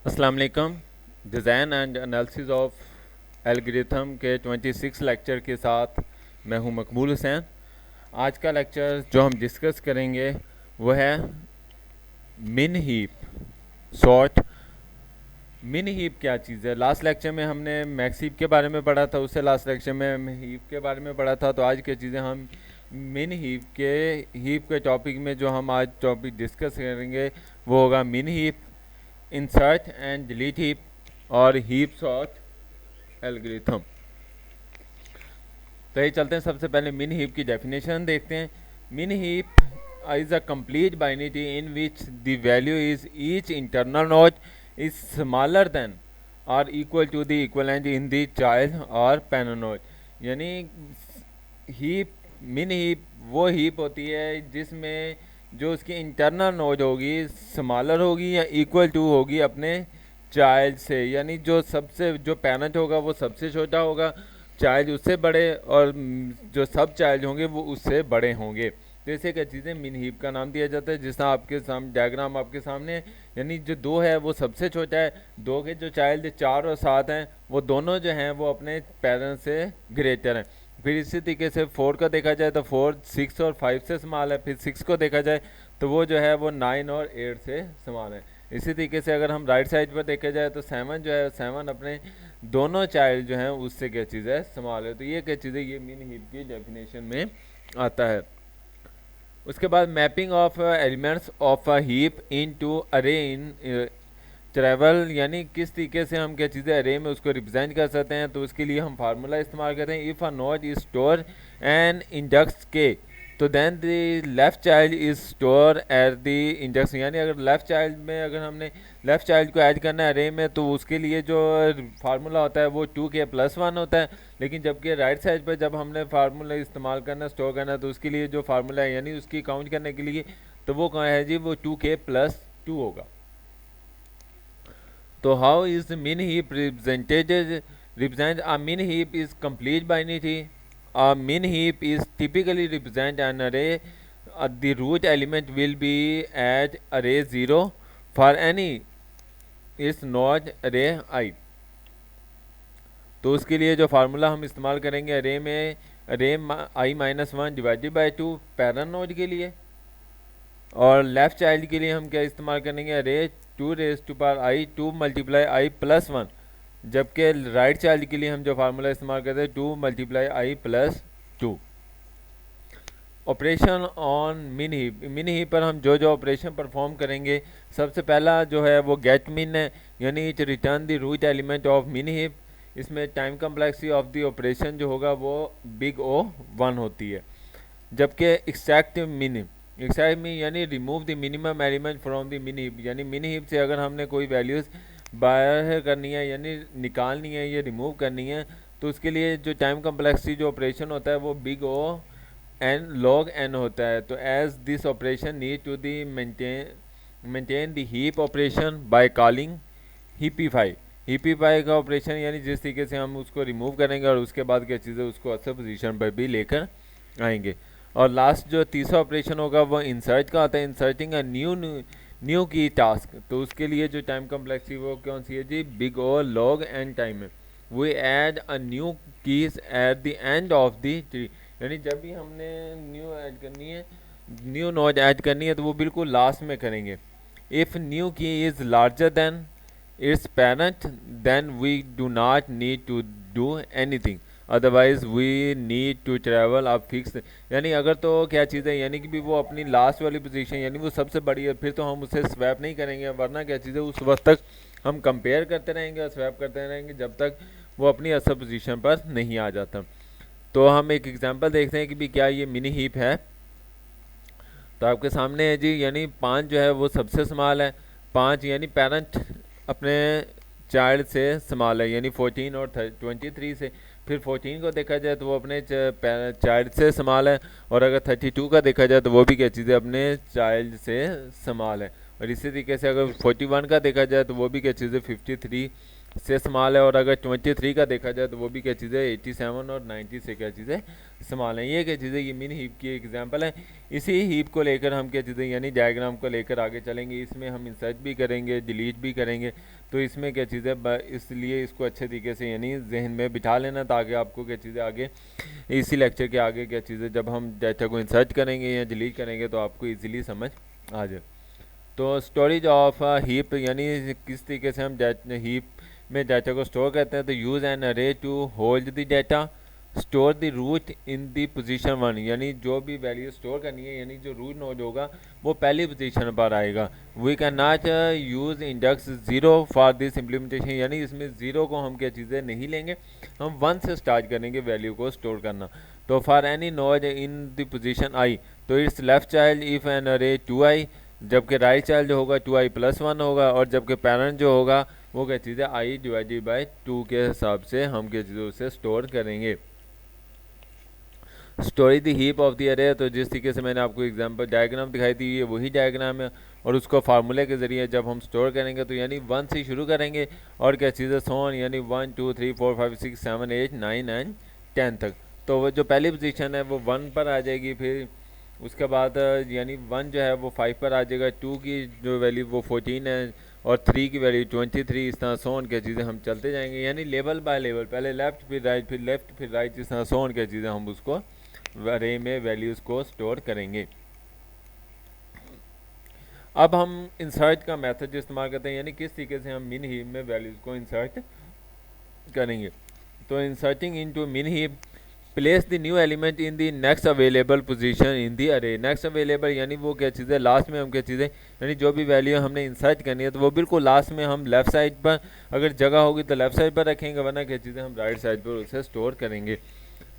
अस्सलाम वालेकुम। Design and analysis of algorithm के 26 लेक्चर के साथ मैं हूं मकबूल हुसैन। आज का लेक्चर जो हम डिस्कस करेंगे वो है मिन हीप सॉर्ट। मिन हीप क्या चीज़ है? लास्ट लेक्चर में हमने मैक्स हीप के बारे में पढ़ा था, उससे लास्ट लेक्चर में हम हीप के बारे में पढ़ा था। तो आज की चीज़ें हम मिन हीप के टॉपिक में जो हम आज टॉपिक डिस्कस करेंगे वो होगा मिन heap, insert and delete heap और हीप सॉर्ट एल्गोरिथम। तो ये चलते हैं, सबसे पहले मिन हीप की डेफिनेशन देखते हैं। Min heap is a complete binary in which the value is each internal node is smaller than और equal to the equivalent in the child और पैनल नोड। यानी हीप मिन हीप वो heap होती है जिसमें जो उसकी इंटरनल नोड होगी स्मॉलर होगी या इक्वल टू होगी अपने चाइल्ड से। यानी जो पैरेंट होगा वो सबसे छोटा होगा, चाइल्ड उससे बड़े, और जो सब चाइल्ड होंगे वो उससे बड़े होंगे। तो इसे क्या चीज़ें मिन हीप का नाम दिया जाता है। जिस तरह आपके सामने डायग्राम आपके सामने है, यानी जो 2 है वो सबसे छोटा है, 2 के जो चाइल्ड 4 और 7 हैं वो दोनों जो हैं वो अपने पेरेंट्स से ग्रेटर हैं। फिर इसी तरीके से 4 का देखा जाए तो 4 6 और 5 से स्मॉल है। फिर 6 को देखा जाए तो वो जो है वो 9 और 8 से स्मॉल है। इसी तरीके से अगर हम राइट साइड पर देखा जाए तो 7 जो है 7 अपने दोनों चाइल्ड जो हैं उससे क्या चीज़ है स्मॉल है। तो ये क्या चीज़ है, ये मिन हीप की डेफिनेशन में आता है। उसके बाद mapping of elements of a heap into array in travel, यानी किस तरीके से हम क्या चीज़ें अरे में उसको रिप्रेजेंट कर सकते हैं। तो उसके लिए हम फार्मूला इस्तेमाल करते हैं। If a node is store an index k तो then the left child is store at the index. यानी अगर लेफ़्ट चाइल्ड में अगर हमने लेफ़्ट चाइल्ड को ऐड करना है अरे में तो उसके लिए जो फार्मूला होता है वो 2k+1 होता है। लेकिन जबकि राइट साइड पर जब हमने फार्मूला इस्तेमाल करना स्टोर करना तो उसके लिए जो फार्मूला है यानी उसकी काउंट करने के लिए तो वो कहाँ है जी, वो 2k+2 होगा। तो how is min heap represented? Represent a min heap is complete binary. A min heap is typically represent an array. The root element will be at array 0 for any is not array I. तो उसके लिए जो formula हम इस्तेमाल करेंगे अरे में अरे i-1 divided by 2 parent node के लिए, और लेफ़्ट चाइल्ड के लिए हम क्या इस्तेमाल करेंगे अरे 2 2 मल्टीप्लाई i+1। जबकि राइट चाइल्ड के लिए हम जो फार्मूला इस्तेमाल करते हैं 2 मल्टीप्लाई i+2। ऑपरेशन ऑन मिन हीप पर हम जो ऑपरेशन परफॉर्म करेंगे, सबसे पहला जो है वो गेट मिन है, यानी it return the root element of min heap. इसमें time complexity of the operation जो होगा वो बिग O 1 होती है। जबकि एक्सट्रैक्ट में यानी remove the minimum element from the मिन हीप, यानी मिन हीप से अगर हमने कोई वैल्यूज़ बाहर करनी है यानी निकालनी है या रिमूव करनी है तो उसके लिए जो टाइम कम्प्लेक्सिटी जो ऑपरेशन होता है वो big O n log n होता है। तो as this operation need to the maintain the heap operation by calling heapify का ऑपरेशन, यानी जिस तरीके से हम उसको रिमूव करेंगे और उसके बाद क्या चीज़ें उसको अच्छे पोजीशन पर भी लेकर आएंगे। और लास्ट जो तीसरा ऑपरेशन होगा वो इंसर्ट का आता है, इंसर्टिंग अ न्यू की टास्क। तो उसके लिए जो टाइम कम्प्लेक्सिटी वो कौन सी है जी, big O log n time है। We add a new keys at the end of the tree, यानी जब भी हमने न्यू नोड ऐड करनी है तो वो बिल्कुल लास्ट में करेंगे। If new key is larger than its parent then we do not need to do anything, otherwise we need to travel up fix. यानी अगर तो क्या चीज़ है, यानी कि भी वो अपनी लास्ट वाली पोजीशन यानी वो सबसे बड़ी है फिर तो हम उसे स्वैप नहीं करेंगे, वरना क्या चीज़ है उस वक्त तक हम कंपेयर करते रहेंगे और स्वैप करते रहेंगे जब तक वो अपनी असल पोजीशन पर नहीं आ जाता। तो हम एक एग्जांपल देखते हैं कि भी क्या ये मिनी हीप है। तो आपके सामने है जी, यानी 5 जो है वो सबसे स्मॉल है, 5 यानी पेरेंट अपने चाइल्ड से स्मॉल है, यानी 14 और 23 से। फिर 14 को देखा जाए तो वो अपने चाइल्ड से स्मॉल है, और अगर 32 का देखा जाए तो वो भी क्या चीज़ है अपने चाइल्ड से स्मॉल है। और इसी तरीके से अगर 41 का देखा जाए तो वो भी क्या चीज़ है 53 से स्मॉल है, और अगर 23 का देखा जाए तो वो भी क्या चीज़ है 87 और 90 से क्या चीज़ है स्मॉल है। ये क्या चीज़ है, ये मिन हीप की एग्जांपल है। इसी हीप को लेकर हम क्या चीज़ें यानी डायग्राम को लेकर आगे चलेंगे। इसमें हम इंसर्ट भी करेंगे, डिलीट भी करेंगे। तो इसमें क्या चीज़ है, इसलिए इसको अच्छे तरीके से यानी जहन में बिठा लेना, ताकि आपको क्या चीज़ें आगे इसी लेक्चर के आगे क्या चीज़ें जब हम डाटा को इंसर्ट करेंगे या डिलीट करेंगे तो आपको ईजिली समझ आ जाए। तो स्टोरेज ऑफ हीप यानी किस तरीके से हम हीप में डाटा को स्टोर करते हैं। तो use an array to hold the data, store the root in the position 1, यानी जो भी वैल्यू स्टोर करनी है यानी जो रूट नोड होगा वो पहली पोजीशन पर आएगा। We can not use index 0 for this implementation, यानी इसमें 0 को हम क्या चीज़ें नहीं लेंगे, हम 1 से स्टार्ट करेंगे वैल्यू को स्टोर करना। तो for any node in the position I, तो its left child if an array 2i, जबकि राइट चाइल्ड जो होगा 2i + 1 होगा, और जबकि पेरेंट जो होगा वो क्या चीज़ है i डिवाइडेड बाई 2 के हिसाब से हम क्या चीज़ें उसे स्टोर करेंगे। Storage the heap of the अरे, तो जिस तरीके से मैंने आपको एग्जांपल डायग्राम दिखाई थी ये वही डायग्राम है, और उसको फार्मूले के ज़रिए जब हम स्टोर करेंगे तो यानी 1 से शुरू करेंगे और क्या चीज़ें सोन यानी 1 2 3 4 5 6 7 8 9 एंड 10 तक। तो वो जो पहली पोजीशन है वो 1 पर आ जाएगी, फिर उसके बाद यानी 1 जो है वो 5 पर आ जाएगा, 2 की जो वैल्यू वो 14 है, और 3 की वैल्यू 23, इस तरह सोन क्या चीज़ें हम चलते जाएंगे यानी लेवल बाय लेवल, पहले लेफ़्ट फिर राइट फिर लेफ़्ट फिर राइट, इस तरह सोन क्या चीज़ें हम उसको अरे में वैल्यूज़ को स्टोर करेंगे। अब हम इंसर्ट का मेथड इस्तेमाल करते हैं, यानी किस तरीके से हम मिन हीप में वैल्यूज़ को इंसर्ट करेंगे। तो इंसर्टिंग इनटू मिन heap, place the new element in the next available position in the अरे। नेक्स्ट अवेलेबल यानी वो क्या चीज़ है लास्ट में हम क्या चीज़ें यानी जो भी वैल्यू हमने इंसर्ट करनी है तो वो बिल्कुल लास्ट में हम लेफ़्ट साइड पर अगर जगह होगी तो लेफ़्ट साइड पर रखेंगे, वरना क्या चीज़ें हम राइट साइड पर उसे स्टोर करेंगे।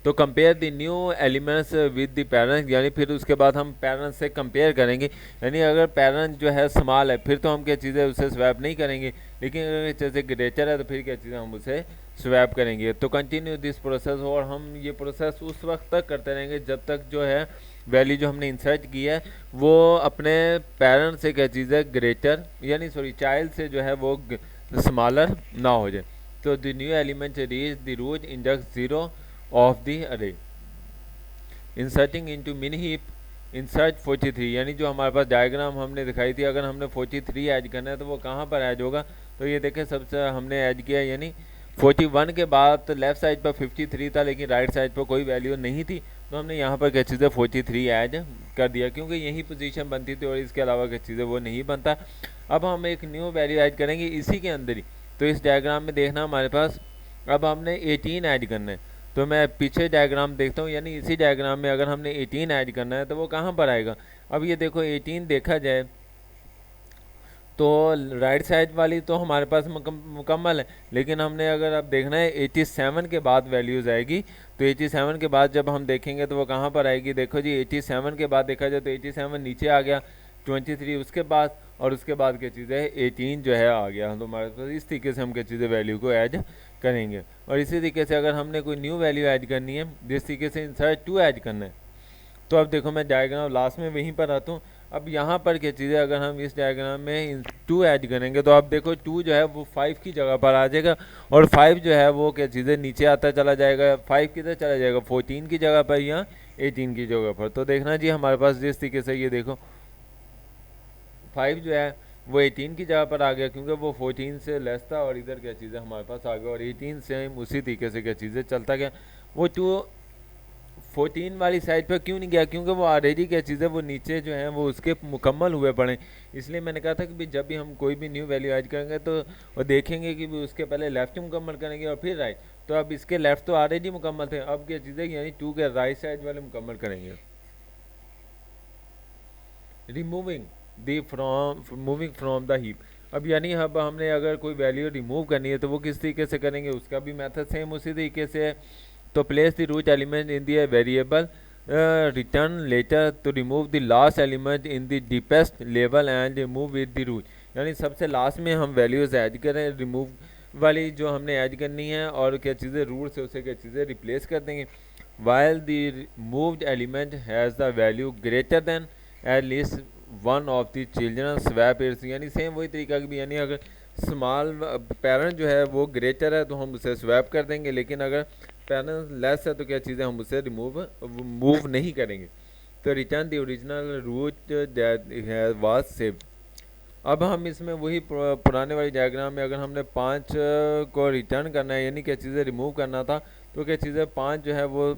तो compare the new elements with the parents, यानी फिर उसके बाद हम पेरेंट्स से कंपेयर करेंगे, यानी अगर पेरेंट जो है स्मॉल है फिर तो हम क्या चीज़ें उसे स्वैप नहीं करेंगे, लेकिन अगर जैसे ग्रेटर है तो फिर क्या चीज़ें हम उसे स्वैप करेंगे। तो कंटिन्यू दिस प्रोसेस, और हम ये प्रोसेस उस वक्त तक करते रहेंगे जब तक जो है वैल्यू जो हमने इंसर्ट की है वो अपने पेरेंट से क्या चीज़ है ग्रेटर यानी चाइल्ड से जो है वो स्मॉलर ना हो जाए। तो the new element reach the root index 0 of the array. Inserting into mini heap, insert 43, यानी जो हमारे पास डायग्राम हमने दिखाई थी अगर हमने 43 ऐड करना है तो वो कहाँ पर ऐड होगा। तो ये देखें सबसे हमने ऐड किया यानी 41 के बाद तो लेफ़्ट साइड पर 53 था लेकिन राइट साइड पर कोई वैल्यू नहीं थी, तो हमने यहाँ पर क्या चीज़ें 43 ऐड कर दिया क्योंकि यही पोजीशन बनती थी और इसके अलावा क्या चीज़ें वो नहीं बनता। अब हम एक न्यू वैल्यू ऐड करेंगे इसी के अंदर ही। तो इस डायग्राम में देखना हमारे पास अब हमने 18 ऐड करना है। तो मैं पीछे डायग्राम देखता हूँ यानी इसी डायग्राम में अगर हमने 18 ऐड करना है तो वो कहाँ पर आएगा। अब ये देखो 18 देखा जाए तो राइट साइड वाली तो हमारे पास मुकम्मल है, लेकिन हमने अगर अब देखना है 87 के बाद वैल्यूज़ आएगी। तो 87 के बाद जब हम देखेंगे तो वो कहाँ पर आएगी। देखो जी 87 के बाद देखा जाए तो 87 नीचे आ गया, 23 उसके बाद, और उसके बाद क्या चीज़ है 18 जो है आ गया। तो हमारे पास इस तरीके से हम क्या चीज़ें वैल्यू को ऐड करेंगे। और इसी तरीके से अगर हमने कोई न्यू वैल्यू ऐड करनी है जिस तरीके से इंसर्ट 2 ऐड करना है, तो अब देखो मैं डायग्राम लास्ट में वहीं पर आता हूँ। अब यहाँ पर क्या चीज़ है अगर हम इस डायग्राम में 2 ऐड करेंगे तो आप देखो 2 जो है वो 5 की जगह पर आ जाएगा, और 5 जो है वो क्या चीज़ है नीचे आता चला जाएगा, 5 किधर चला जाएगा 14 की जगह पर या 18 की जगह पर। तो देखना जी हमारे पास जिस तरीके से ये देखो 5 जो है वो 18 की जगह पर आ गया क्योंकि वो 14 से लेस था, और इधर क्या चीज़ें हमारे पास आ गया, और 18 से उसी तरीके से क्या चीज़ें चलता गया। वो 14 वाली साइड पर क्यों नहीं गया क्योंकि वो ऑलरेडी क्या चीज़ है वो नीचे जो है वो उसके मुकम्मल हुए पड़े। इसलिए मैंने कहा था कि भाई जब भी हम कोई भी न्यू वैल्यू ऐड करेंगे तो वो देखेंगे कि भी उसके पहले लेफ़्ट मुकम्मल करेंगे और फिर राइट। तो अब इसके लेफ़्ट तो ऑलरेडी मुकम्मल थे, अब क्या चीज़ है यानी 2 के राइट साइड वाले मुकम्मल करेंगे। मूविंग फ्रॉम द हीप, अब यानी अब हमने अगर कोई वैल्यू रिमूव करनी है तो वो किस तरीके से करेंगे, उसका भी मेथड सेम उसी तरीके से है। तो place the root element in the variable return later to remove the last element in the deepest level and remove with the root, यानी सबसे लास्ट में हम वैल्यूज़ ऐड करें रिमूव वाली जो हमने ऐड करनी है, और क्या चीज़ें रूट से उसे क्या चीज़ें रिप्लेस कर देंगे। While the moved element has the value greater than at least one of the children swap it's, यानी सेम वही तरीका भी, यानी अगर स्मॉल पेरेंट जो है वो ग्रेटर है तो हम उसे स्वैप कर देंगे, लेकिन अगर पेरेंट लेस है तो क्या चीज़ें हम उसे मूव नहीं करेंगे। तो return the original root that was saved. अब हम इसमें वही पुराने वाली डायग्राम में अगर हमने 5 को रिटर्न करना है, यानी क्या चीज़ें रिमूव करना था, तो क्या चीज़ें 5 जो है वो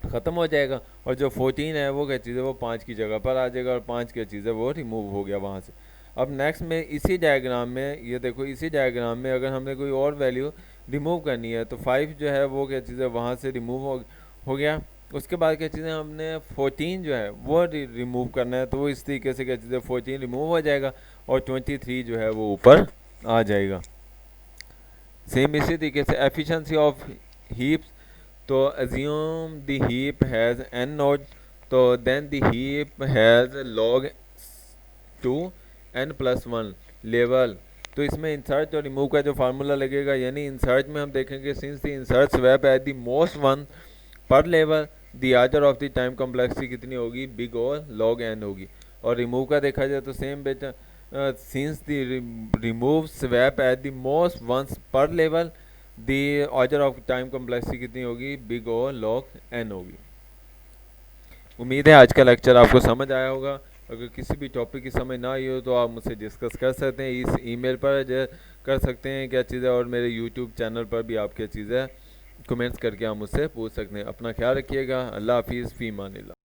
ख़त्म हो जाएगा, और जो 14 है वो क्या चीज़ है वो 5 की जगह पर आ जाएगा, और 5 क्या चीज़ है वो रिमूव हो गया वहाँ से। अब नेक्स्ट में इसी डायग्राम में ये देखो, इसी डायग्राम में अगर हमने कोई और वैल्यू रिमूव करनी है तो 5 जो है वो क्या चीज़ है वहाँ से रिमूव हो गया। उसके बाद क्या चीज़ें हमने 14 जो है वो रिमूव करना है, तो वो इस तरीके से क्या चीज़ है 14 रिमूव हो जाएगा और 23 जो है वो ऊपर आ जाएगा। सेम इसी तरीके से एफिशिएंसी ऑफ हीप्स, तो assume the heap has n node, तो then the heap has log 2 n plus 1 level. तो इसमें इंसर्ट और रिमूव का जो फार्मूला लगेगा, यानी इंसर्ट में हम देखेंगे since the insert swap at the most one per level the order of the time complexity कितनी होगी, बिग और लॉग एन होगी। और रिमूव का देखा जाए तो सेम बेटा, since the remove swap at the most once per level the order of time complexity कितनी होगी, बिग ओ लॉग एन होगी। उम्मीद है आज का लेक्चर आपको समझ आया होगा। अगर किसी भी टॉपिक की समझ ना आई हो तो आप मुझसे डिस्कस कर सकते हैं, इस ईमेल पर कर सकते हैं क्या चीज़ें, और मेरे यूट्यूब चैनल पर भी आप क्या चीज़ें कमेंट्स करके आप मुझसे पूछ सकते हैं। अपना ख्याल रखिएगा। अल्लाह हाफिज़, फ़ी अमानिल्लाह।